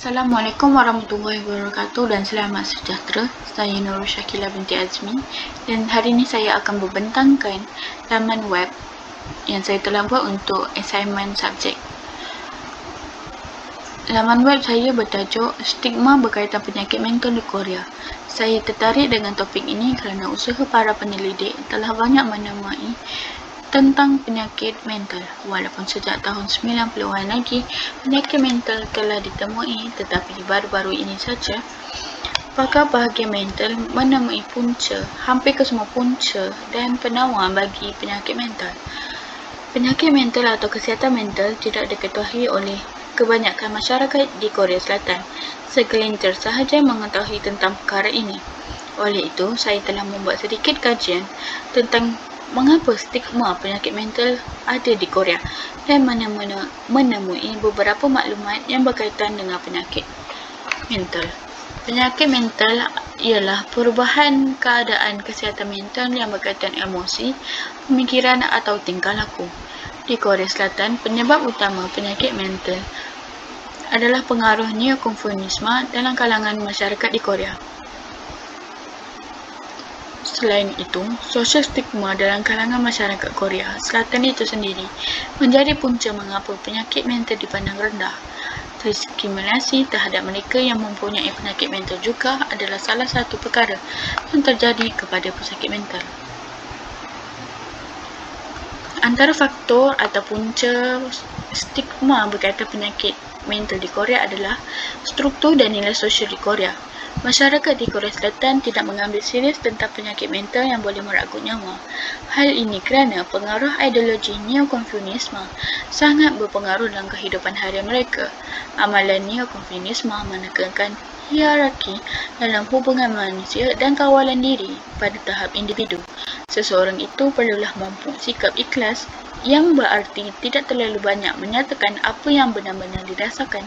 Assalamualaikum warahmatullahi wabarakatuh dan selamat sejahtera. Saya Nurul Syakila binti Azmi dan hari ini saya akan membentangkan laman web yang saya telah buat untuk assignment subjek. Laman web saya bertajuk Stigma Berkaitan Penyakit Mental di Korea. Saya tertarik dengan topik ini kerana usaha para penyelidik telah banyak menemui tentang penyakit mental. Walaupun sejak tahun 90-an lagi, penyakit mental telah ditemui, tetapi baru-baru ini saja, pakar bahagian mental menemui hampir ke semua punca dan penawar bagi penyakit mental. Penyakit mental atau kesihatan mental tidak diketahui oleh kebanyakan masyarakat di Korea Selatan. Segelintir sahaja mengetahui tentang perkara ini. Oleh itu, saya telah membuat sedikit kajian tentang mengapa stigma penyakit mental ada di Korea dan menemui beberapa maklumat yang berkaitan dengan penyakit mental. Penyakit mental ialah perubahan keadaan kesihatan mental yang berkaitan emosi, pemikiran atau tingkah laku. Di Korea Selatan, penyebab utama penyakit mental adalah pengaruh neokonformisme dalam kalangan masyarakat di Korea. Selain itu, sosial stigma dalam kalangan masyarakat Korea Selatan itu sendiri menjadi punca mengapa penyakit mental dipandang rendah. Diskriminasi terhadap mereka yang mempunyai penyakit mental juga adalah salah satu perkara yang terjadi kepada pesakit mental. Antara faktor atau punca stigma berkaitan penyakit mental di Korea adalah struktur dan nilai sosial di Korea. Masyarakat di Korea Selatan tidak mengambil serius tentang penyakit mental yang boleh merenggut nyawa. Hal ini kerana pengaruh ideologi neokonformisme sangat berpengaruh dalam kehidupan harian mereka. Amalan neokonformisme menekankan hierarki dalam hubungan manusia dan kawalan diri pada tahap individu. Seseorang itu perlulah mampu sikap ikhlas yang berarti tidak terlalu banyak menyatakan apa yang benar-benar dirasakan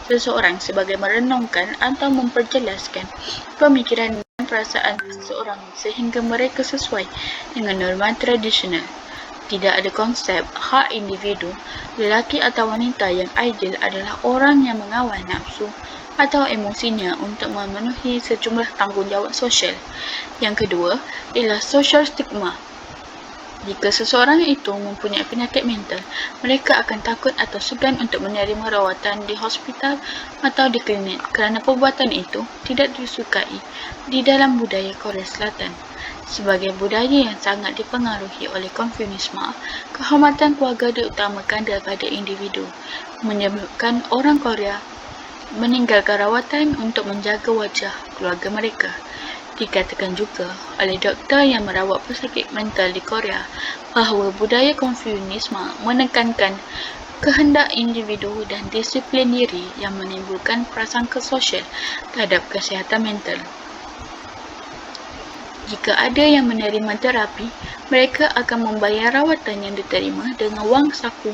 seseorang sebagai merenungkan atau memperjelaskan pemikiran dan perasaan seseorang sehingga mereka sesuai dengan norma tradisional. Tidak ada konsep hak individu. Lelaki atau wanita yang ideal adalah orang yang mengawal nafsu atau emosinya untuk memenuhi sejumlah tanggungjawab sosial. Yang kedua ialah social stigma. Jika seseorang itu mempunyai penyakit mental, mereka akan takut atau segan untuk menerima rawatan di hospital atau di klinik kerana perbuatan itu tidak disukai di dalam budaya Korea Selatan. Sebagai budaya yang sangat dipengaruhi oleh konformisme, kehormatan keluarga diutamakan daripada individu, menyebabkan orang Korea meninggalkan rawatan untuk menjaga wajah keluarga mereka. Dikatakan juga oleh doktor yang merawat pesakit mental di Korea bahawa budaya konformisme menekankan kehendak individu dan disiplin diri yang menimbulkan prasangka sosial terhadap kesihatan mental. Jika ada yang menerima terapi, mereka akan membayar rawatan yang diterima dengan wang saku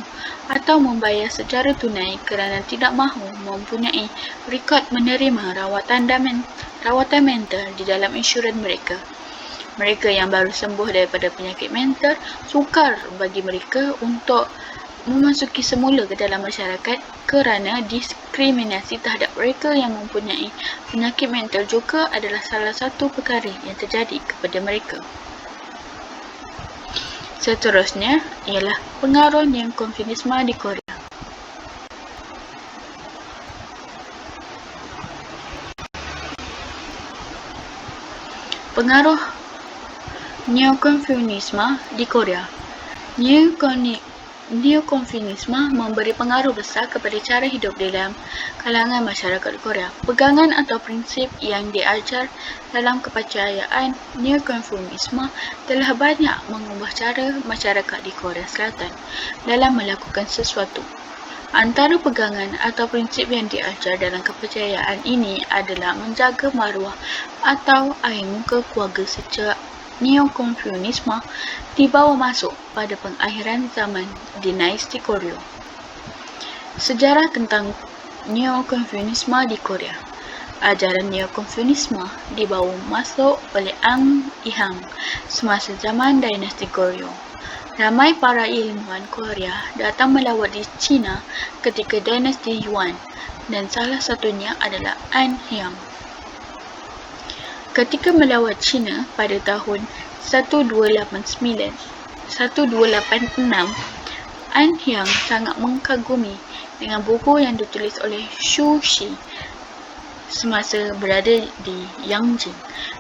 atau membayar secara tunai kerana tidak mahu mempunyai rekod menerima rawatan mental di dalam insurans mereka. Mereka yang baru sembuh daripada penyakit mental, sukar bagi mereka untuk memasuki semula ke dalam masyarakat kerana diskriminasi terhadap mereka yang mempunyai penyakit mental juga adalah salah satu perkara yang terjadi kepada mereka. Seterusnya ialah pengaruh neokonformisme di Korea. Pengaruh neokonformisme di Korea. Neokonformisme memberi pengaruh besar kepada cara hidup dalam kalangan masyarakat Korea. Pegangan atau prinsip yang diajar dalam kepercayaan neokonformisme telah banyak mengubah cara masyarakat di Korea Selatan dalam melakukan sesuatu. Antara pegangan atau prinsip yang diajar dalam kepercayaan ini adalah menjaga maruah atau air muka keluarga sejak neokonformisme dibawa masuk pada pengakhiran zaman dinasti Koryo. Sejarah tentang neokonformisme di Korea. Ajaran neokonformisme dibawa masuk oleh Ang Ihang semasa zaman dinasti Koryo. Ramai para ilmuwan Korea datang melawat di China ketika dinasti Yuan. dan salah satunya adalah An Hyang. Ketika melawat China pada tahun 1286, An Hyang sangat mengagumi dengan buku yang ditulis oleh Xu Shi semasa berada di Yangjing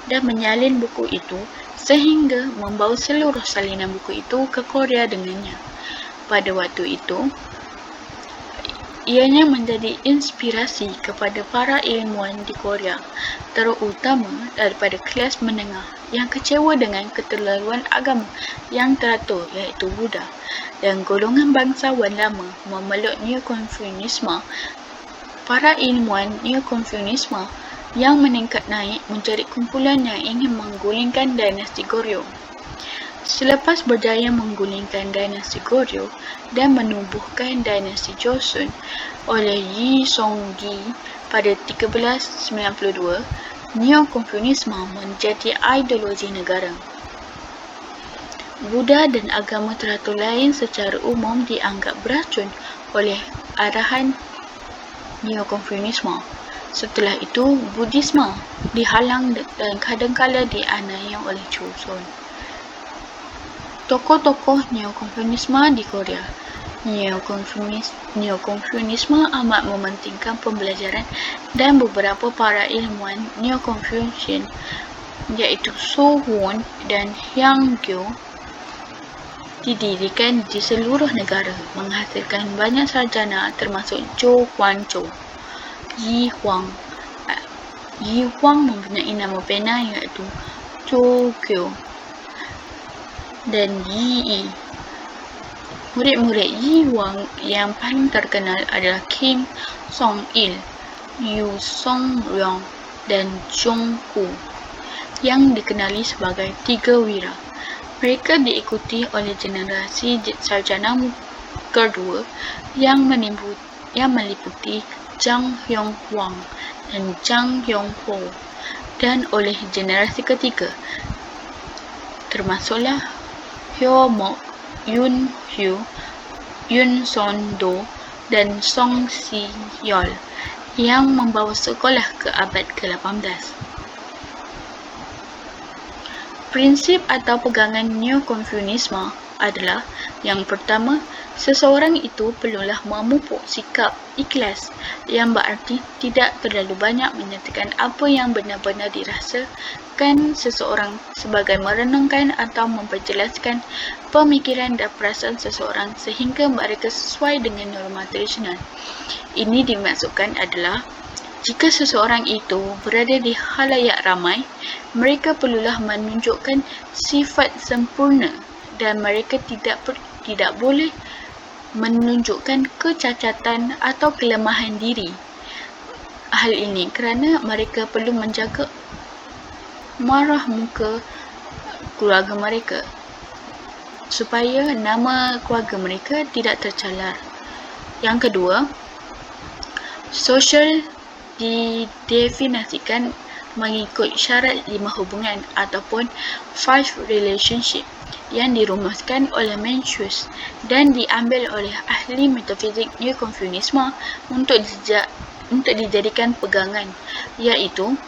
dan menyalin buku itu sehingga membawa seluruh salinan buku itu ke Korea dengannya. Pada waktu itu, ianya menjadi inspirasi kepada para ilmuwan di Korea, terutama daripada kelas menengah yang kecewa dengan keterlaluan agama yang teratur iaitu Buddha, dan golongan bangsawan lama memeluk Neo-Confucianisme. Para ilmuwan Neo-Confucianisme yang meningkat naik menjadi kumpulan yang ingin menggulingkan dinasti Goryeo. Selepas berjaya menggulingkan dinasti Goryeo dan menubuhkan dinasti Joseon oleh Yi Song-gi pada 1392, Neo-Confucianisme menjadi ideologi negara. Buddha dan agama teratur lain secara umum dianggap beracun oleh arahan Neo-Confucianisme. Setelah itu, Buddhisme dihalang dan kadangkala dianiaya oleh Joseon. Tokoh-tokoh Neo-Confucianisme di Korea. Neo-Confucianisme amat mementingkan pembelajaran dan beberapa para ilmuwan Neo-Confucian iaitu So Hwon dan Hyang Gyo didirikan di seluruh negara, menghasilkan banyak sarjana termasuk Zhou Huanzhou. Yi Huang mempunyai nama pena iaitu Zhou Gyo dan Yi Yi. Murid-murid Yi Huang yang paling terkenal adalah Kim Song-il, Yu Song-ryong dan Zhong Hu, yang dikenali sebagai Tiga Wira. Mereka diikuti oleh generasi sarjana kedua yang meliputi Zhang Yong-huang dan Zhang Yong-ho, dan oleh generasi ketiga termasuklah Hyo Mok, Yun Hyu, Yun Son Do dan Song Si Yol yang membawa sekolah ke abad ke-18. Prinsip atau pegangan Neo-Confucianisme adalah yang pertama, seseorang itu perlulah memupuk sikap ikhlas yang berarti tidak terlalu banyak menyatakan apa yang benar-benar dirasakan seseorang sebagai merenungkan atau memperjelaskan pemikiran dan perasaan seseorang sehingga mereka sesuai dengan norma tradisional. Ini dimaksudkan adalah jika seseorang itu berada di khalayak ramai, mereka perlulah menunjukkan sifat sempurna dan mereka tidak boleh menunjukkan kecacatan atau kelemahan diri. Hal ini kerana mereka perlu menjaga marah muka keluarga mereka supaya nama keluarga mereka tidak tercalar. Yang kedua, sosial didefinisikan mengikut syarat 5 hubungan ataupun 5 relationship yang dirumuskan oleh Mencius dan diambil oleh ahli metafizik Neo-Confucianisme untuk dijadikan pegangan, iaitu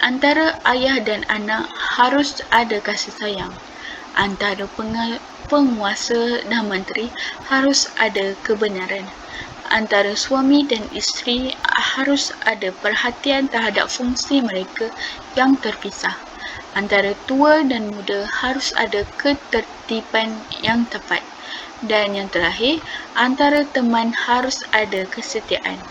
antara ayah dan anak harus ada kasih sayang, antara penguasa dan menteri harus ada kebenaran, antara suami dan isteri harus ada perhatian terhadap fungsi mereka yang terpisah, antara tua dan muda harus ada ketertiban yang tepat, dan yang terakhir, antara teman harus ada kesetiaan.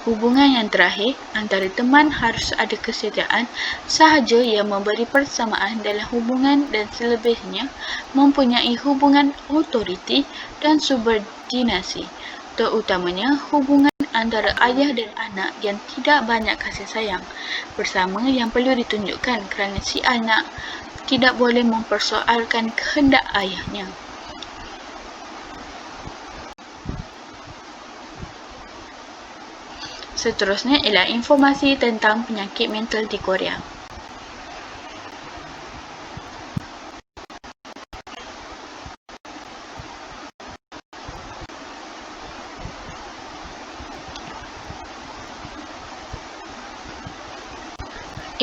Hubungan yang terakhir, antara teman harus ada kesetiaan sahaja yang memberi persamaan dalam hubungan dan selebihnya mempunyai hubungan otoriti dan subordinasi, terutamanya hubungan antara ayah dan anak yang tidak banyak kasih sayang bersama yang perlu ditunjukkan kerana si anak tidak boleh mempersoalkan kehendak ayahnya. Seterusnya ialah informasi tentang penyakit mental di Korea.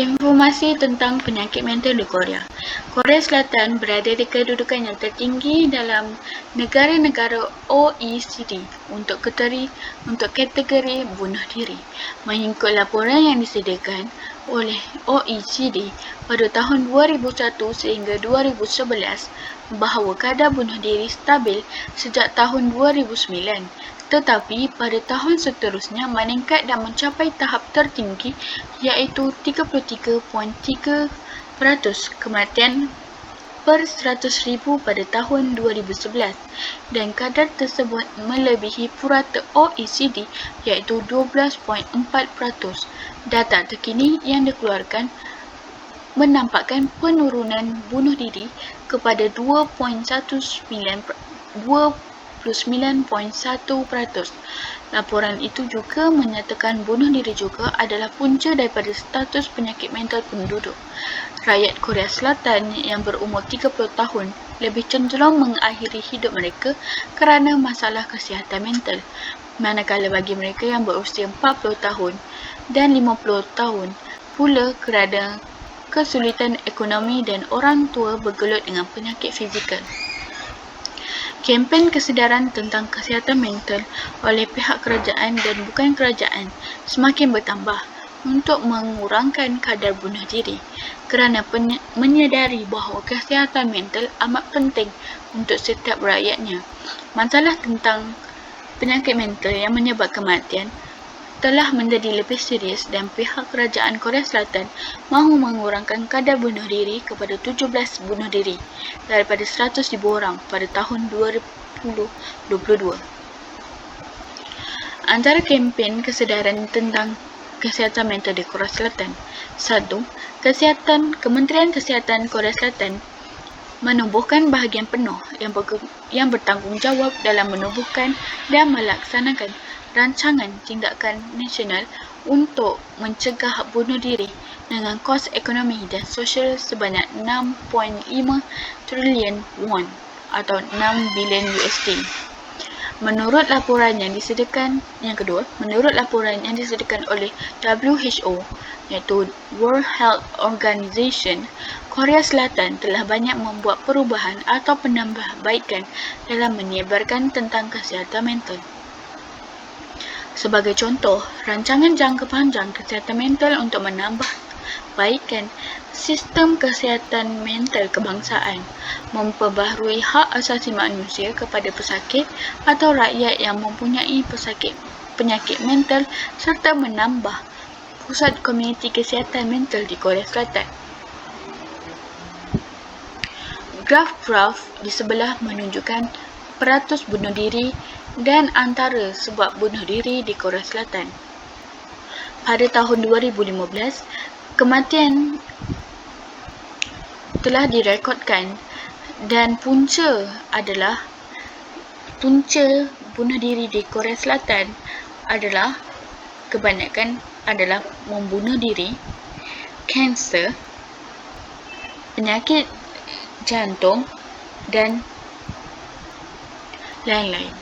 Informasi tentang penyakit mental di Korea. Korea Selatan berada di kedudukan yang tertinggi dalam negara-negara OECD untuk kategori bunuh diri. Mengikut laporan yang disediakan oleh OECD pada tahun 2001 sehingga 2011 bahawa kadar bunuh diri stabil sejak tahun 2009. Tetapi pada tahun seterusnya meningkat dan mencapai tahap tertinggi iaitu 33.3% kematian per 100,000 pada tahun 2011 dan kadar tersebut melebihi purata OECD iaitu 12.4%. Data terkini yang dikeluarkan menampakkan penurunan bunuh diri kepada 29.1%. Laporan itu juga menyatakan bunuh diri juga adalah punca daripada status penyakit mental penduduk. Rakyat Korea Selatan yang berumur 30 tahun lebih cenderung mengakhiri hidup mereka kerana masalah kesihatan mental. Manakala bagi mereka yang berusia 40 tahun dan 50 tahun pula kerana kesulitan ekonomi dan orang tua bergelut dengan penyakit fizikal. Kempen kesedaran tentang kesihatan mental oleh pihak kerajaan dan bukan kerajaan semakin bertambah untuk mengurangkan kadar bunuh diri kerana menyedari bahawa kesihatan mental amat penting untuk setiap rakyatnya. Masalah tentang penyakit mental yang menyebabkan kematian telah menjadi lebih serius dan pihak kerajaan Korea Selatan mahu mengurangkan kadar bunuh diri kepada 17 bunuh diri daripada 100,000 orang pada tahun 2022. Antara kempen kesedaran tentang kesihatan mental di Korea Selatan. 1. Kementerian Kesihatan Korea Selatan menubuhkan bahagian penuh yang bertanggungjawab dalam menubuhkan dan melaksanakan rancangan tindakan nasional untuk mencegah bunuh diri dengan kos ekonomi dan sosial sebanyak 6.5 trilion won atau 6 bilion USD. Menurut laporan yang disediakan oleh WHO iaitu World Health Organization, Korea Selatan telah banyak membuat perubahan atau penambahbaikan dalam menyebarkan tentang kesihatan mental. Sebagai contoh, rancangan jangka panjang kesihatan mental untuk menambahbaikan sistem kesihatan mental kebangsaan, memperbaharui hak asasi manusia kepada pesakit atau rakyat yang mempunyai penyakit mental serta menambah pusat komuniti kesihatan mental di Korea Selatan. Graf di sebelah menunjukkan peratus bunuh diri dan antara sebab bunuh diri di Korea Selatan. Pada tahun 2015, kematian telah direkodkan dan punca bunuh diri di Korea Selatan adalah kebanyakan adalah membunuh diri, kanser, penyakit jantung dan lain-lain.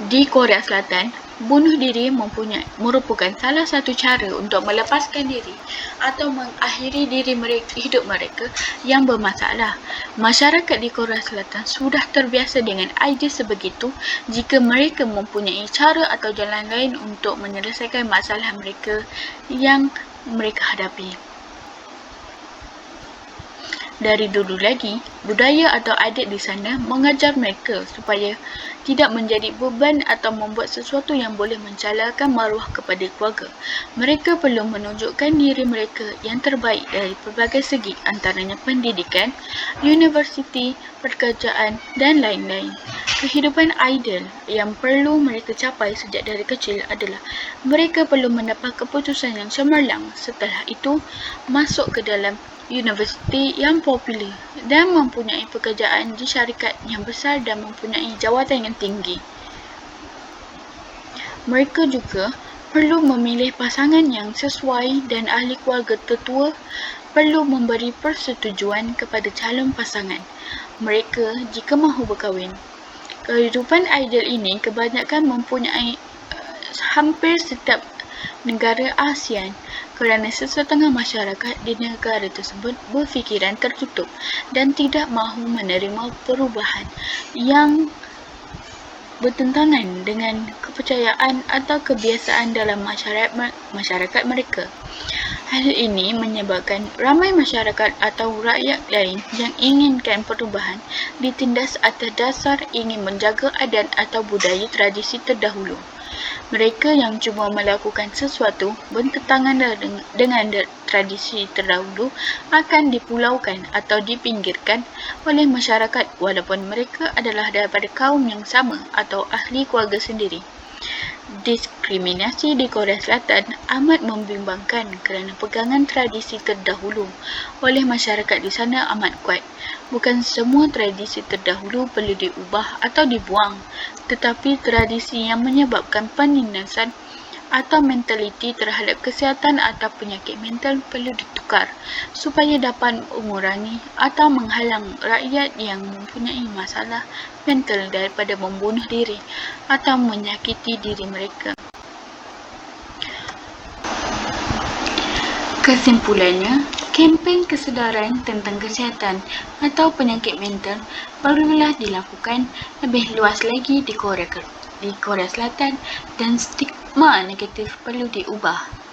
Di Korea Selatan, bunuh diri merupakan salah satu cara untuk melepaskan diri atau mengakhiri hidup mereka yang bermasalah. Masyarakat di Korea Selatan sudah terbiasa dengan idea sebegitu jika mereka mempunyai cara atau jalan lain untuk menyelesaikan masalah mereka yang mereka hadapi. Dari dulu lagi, budaya atau adat di sana mengajar mereka supaya tidak menjadi beban atau membuat sesuatu yang boleh mencalarkan maruah kepada keluarga. Mereka perlu menunjukkan diri mereka yang terbaik dari pelbagai segi, antaranya pendidikan, universiti, pekerjaan dan lain-lain. Kehidupan ideal yang perlu mereka capai sejak dari kecil adalah mereka perlu mendapat keputusan yang cemerlang, setelah itu masuk ke dalam universiti yang popular dan mempunyai pekerjaan di syarikat yang besar dan mempunyai jawatan yang tinggi. Mereka juga perlu memilih pasangan yang sesuai dan ahli keluarga tetua perlu memberi persetujuan kepada calon pasangan mereka jika mahu berkahwin. Kehidupan ideal ini kebanyakan mempunyai hampir setiap negara ASEAN kerana sesetengah masyarakat di negara tersebut berfikiran tertutup dan tidak mahu menerima perubahan yang bertentangan dengan kepercayaan atau kebiasaan dalam masyarakat mereka. Hal ini menyebabkan ramai masyarakat atau rakyat lain yang inginkan perubahan ditindas atas dasar ingin menjaga adat atau budaya tradisi terdahulu. Mereka yang cuba melakukan sesuatu bertentangan dengan tradisi terdahulu akan dipulaukan atau dipinggirkan oleh masyarakat walaupun mereka adalah daripada kaum yang sama atau ahli keluarga sendiri. Diskriminasi di Korea Selatan amat membimbangkan kerana pegangan tradisi terdahulu oleh masyarakat di sana amat kuat. Bukan semua tradisi terdahulu perlu diubah atau dibuang, tetapi tradisi yang menyebabkan penindasan atau mentaliti terhadap kesihatan atau penyakit mental perlu ditukar supaya dapat mengurangi atau menghalang rakyat yang mempunyai masalah mental daripada membunuh diri atau menyakiti diri mereka. Kesimpulannya, kempen kesedaran tentang kesihatan atau penyakit mental perlulah dilakukan lebih luas lagi di Korea Selatan dan stigma negatif perlu diubah.